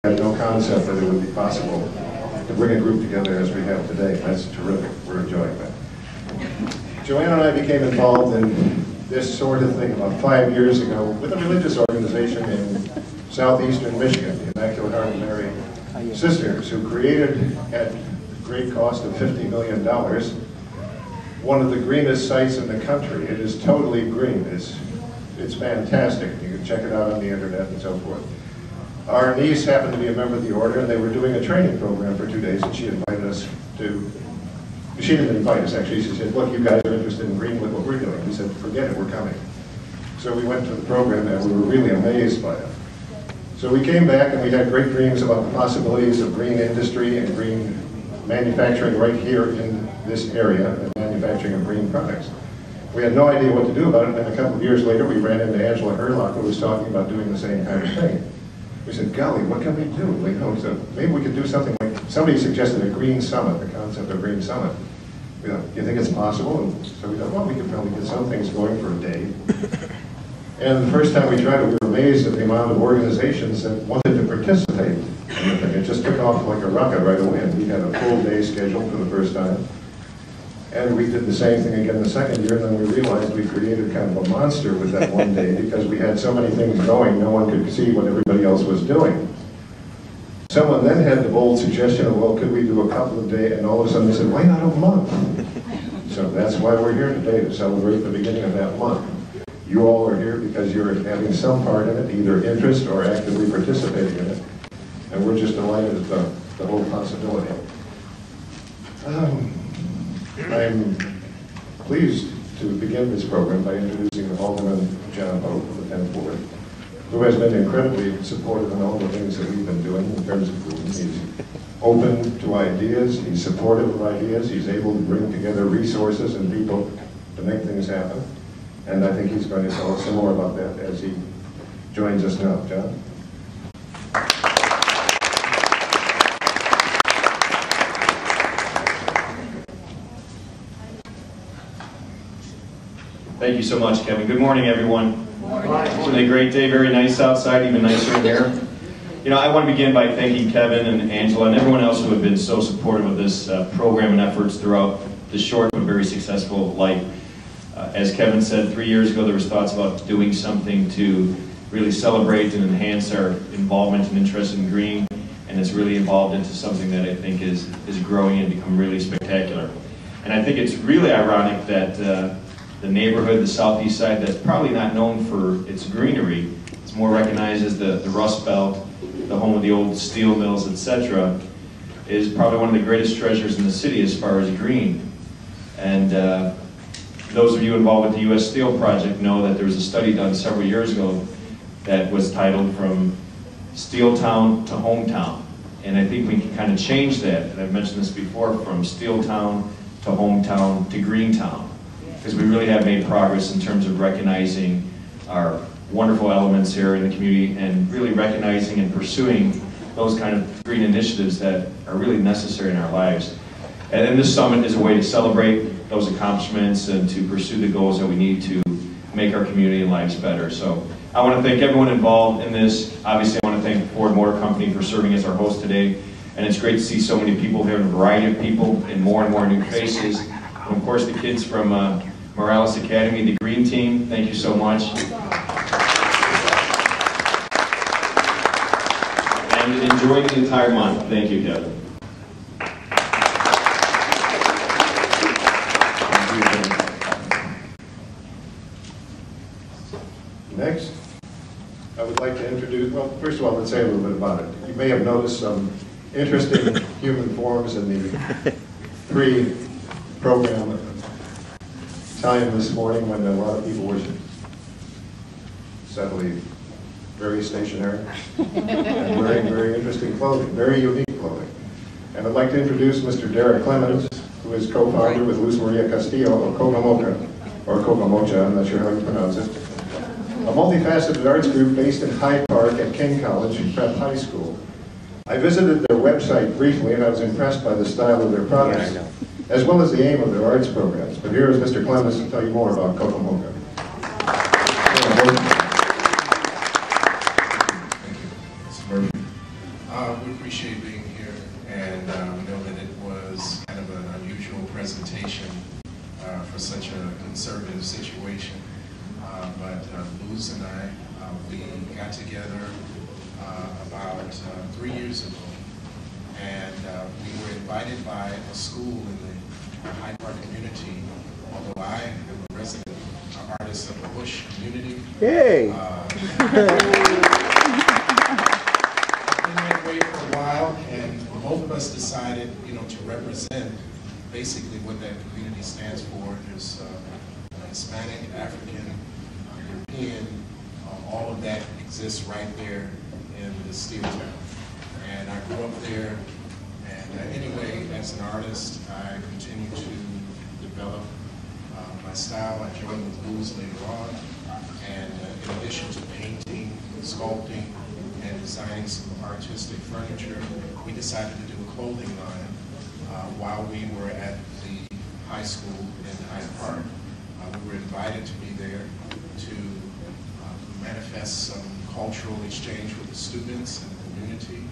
had no concept that it would be possible to bring a group together as we have today. That's terrific. We're enjoying that. Joanne and I became involved in this sort of thing about 5 years ago with a religious organization in southeastern Michigan, the Immaculate Heart of Mary Sisters, who created, at great cost of $50 million, one of the greenest sites in the country. It is totally green. It's fantastic. You can check it out on the internet and so forth. Our niece happened to be a member of the order, and they were doing a training program for 2 days, and she invited us to, she didn't invite us actually, she said, look, you guys are interested in green with what we're doing. We said, forget it, we're coming. So we went to the program, and we were really amazed by it. So we came back, and we had great dreams about the possibilities of green industry and green manufacturing right here in this area, and manufacturing of green products. We had no idea what to do about it, and a couple of years later we ran into Angela Herlock, who was talking about doing the same kind of thing. We said, golly, what can we do? So maybe we could do something like, somebody suggested a green summit, the concept of green summit. We thought, do you think it's possible? And so we thought, well, we could probably get some things going for a day. And the first time we tried it, we were amazed at the amount of organizations that wanted to participate in the thing. It just took off like a rocket right away, and we had a full day scheduled for the first time. And we did the same thing again the second year, and then we realized we created kind of a monster with that one day because we had so many things going, no one could see what everybody else was doing. Someone then had the bold suggestion of, well, could we do a couple of days, and all of a sudden they said, why not a month? So that's why we're here today, to celebrate the beginning of that month. You all are here because you're having some part in it, either interest or actively participating in it. And we're just delighted at the whole possibility. I'm pleased to begin this program by introducing Alderman John Pope of the 10th Ward, who has been incredibly supportive in all the things that we've been doing in terms of food. He's open to ideas, he's supportive of ideas, he's able to bring together resources and people to make things happen. And I think he's going to tell us some more about that as he joins us now. John? Thank you so much, Kevin. Good morning, everyone. Good morning. It's been a great day, very nice outside, even nicer in here. You know, I want to begin by thanking Kevin and Angela and everyone else who have been so supportive of this program and efforts throughout this short but very successful life. As Kevin said, 3 years ago there was thoughts about doing something to really celebrate and enhance our involvement and interest in green, and it's really evolved into something that I think is growing and become really spectacular. And I think it's really ironic that the neighborhood, the southeast side, that's probably not known for its greenery, it's more recognized as the Rust Belt, the home of the old steel mills, etc., is probably one of the greatest treasures in the city as far as green. And those of you involved with the U.S. Steel project know that there was a study done several years ago that was titled From Steel Town to Hometown. And I think we can kind of change that, and I've mentioned this before, from Steel Town to Hometown to Green Town. Because we really have made progress in terms of recognizing our wonderful elements here in the community and really recognizing and pursuing those kind of green initiatives that are really necessary in our lives. And then this summit is a way to celebrate those accomplishments and to pursue the goals that we need to make our community and lives better. So I want to thank everyone involved in this. Obviously, I want to thank Ford Motor Company for serving as our host today. And it's great to see so many people here, and a variety of people, and more new faces. And of course, the kids from Morales Academy, the Green Team, thank you so much. And enjoy the entire month. Thank you, Kevin. Next, I would like to introduce, well, first of all, let's say a little bit about it. You may have noticed some interesting human forms in the pre-program time this morning when a lot of people were suddenly very stationary and wearing very interesting clothing, very unique clothing. And I'd like to introduce Mr. Derek Clemens, who is co-founder with Luz Maria Castillo of Cocomocha, or Cocomocha, I'm not sure how you pronounce it, a multifaceted arts group based in Hyde Park at King College and Prep High School. I visited their website briefly and I was impressed by the style of their products, as well as the aim of their arts programs. But here is Mr. Clemens to tell you more about Cocomocha. We appreciate being here, and know that it was kind of an unusual presentation for such a conservative situation. But Luz and I, we got together about 3 years ago, and we were invited by a school in the Hyde Park community, although I am a resident artist of the Bush community. Yay! Been that way for a while, and both of us decided, to represent basically what that community stands for. There's Hispanic, African, European, all of that exists right there in the steel town. And I grew up there, and anyway, as an artist, I continue to develop my style. I joined with Luz later on, and in addition to painting, sculpting, and designing some artistic furniture, we decided to do a clothing line while we were at the high school in Hyde Park. We were invited to be there to manifest some cultural exchange with the students and the community,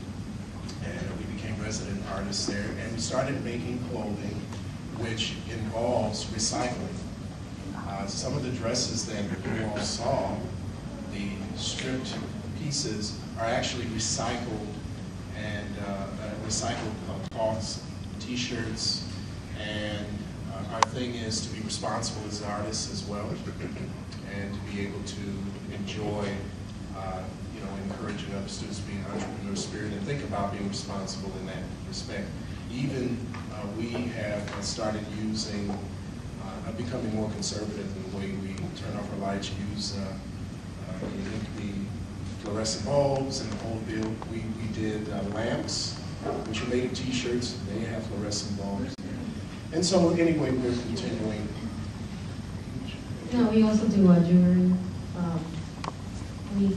and we became resident artists there, and we started making clothing which involves recycling. Some of the dresses that you all saw, the stripped pieces, are actually recycled, and recycled cloths, t-shirts, and our thing is to be responsible as artists as well, and to be able to enjoy, encouraging other students to be an entrepreneur spirit and think about being responsible in that respect. Even we have started using, becoming more conservative in the way we turn off our lights, use the fluorescent bulbs and the whole deal. We did lamps, which are made of t-shirts. They have fluorescent bulbs. And so anyway, we're continuing. No, we also do jewelry. We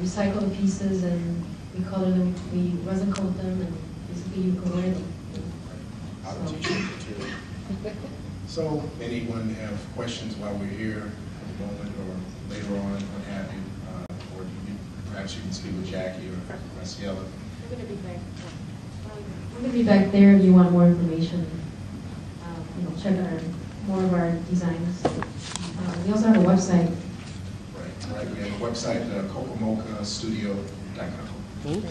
recycle the pieces and we color them, we resin coat them, and basically you can wear them. Out of t-shirt material. So anyone have questions while we're here at the moment or later on, what have you? Or perhaps you can speak with Jackie or Graciela. I'm going to be back. I'm going to be back there if you want more information. Check out more of our designs. We also have a website. Right. We have a website, cocomocastudio.com. Thank you.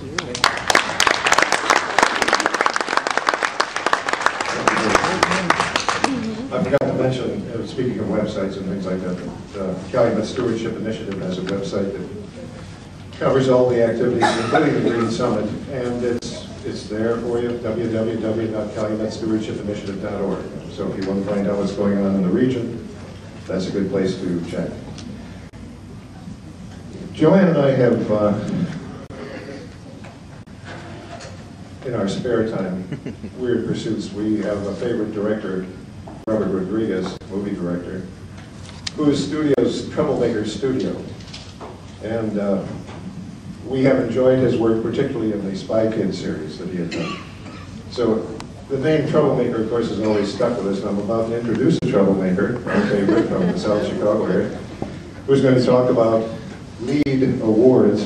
I forgot to mention, speaking of websites and things like that, the Calumet Stewardship Initiative has a website that covers all the activities, including the Green Summit, and it's there for you, www.calumetstewardshipinitiative.org. So if you want to find out what's going on in the region, that's a good place to check. Joanne and I have, in our spare time, weird pursuits. We have a favorite director, Robert Rodriguez, movie director, whose studio is Troublemaker Studio. And we have enjoyed his work, particularly in the Spy Kids series that he had done. So the name Troublemaker, of course, has always stuck with us, and I'm about to introduce a troublemaker, our favorite from the South Chicago area, who's going to talk about LEED awards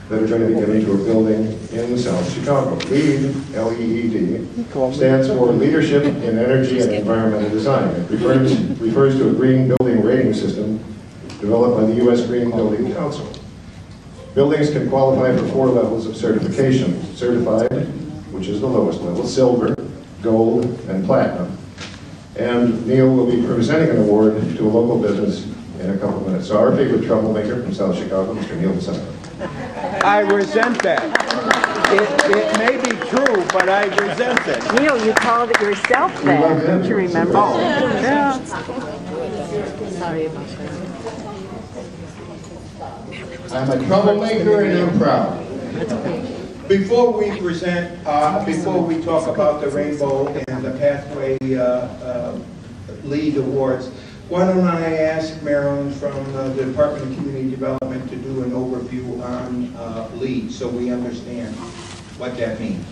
that are going to be given to a building in South Chicago. LEED, L-E-E-D, stands for Leadership in Energy and Environmental Design. It refers to a green building rating system developed by the U.S. Green Building Council. Buildings can qualify for 4 levels of certification: certified, which is the lowest level, silver, gold, and platinum. And Neil will be presenting an award to a local business in a couple of minutes. So our favorite troublemaker from South Chicago, Mr. Neil Vasano. I resent that. It may be true, but I resent it. Neil, you called it yourself that. Don't you remember? Oh, yeah. Sorry about that. I'm a troublemaker and I'm proud. Before we present, before we talk about the Rainbow and the Pathway LEED Awards, why don't I ask Marilyn from the Department of Community Development to do an overview on LEED so we understand what that means.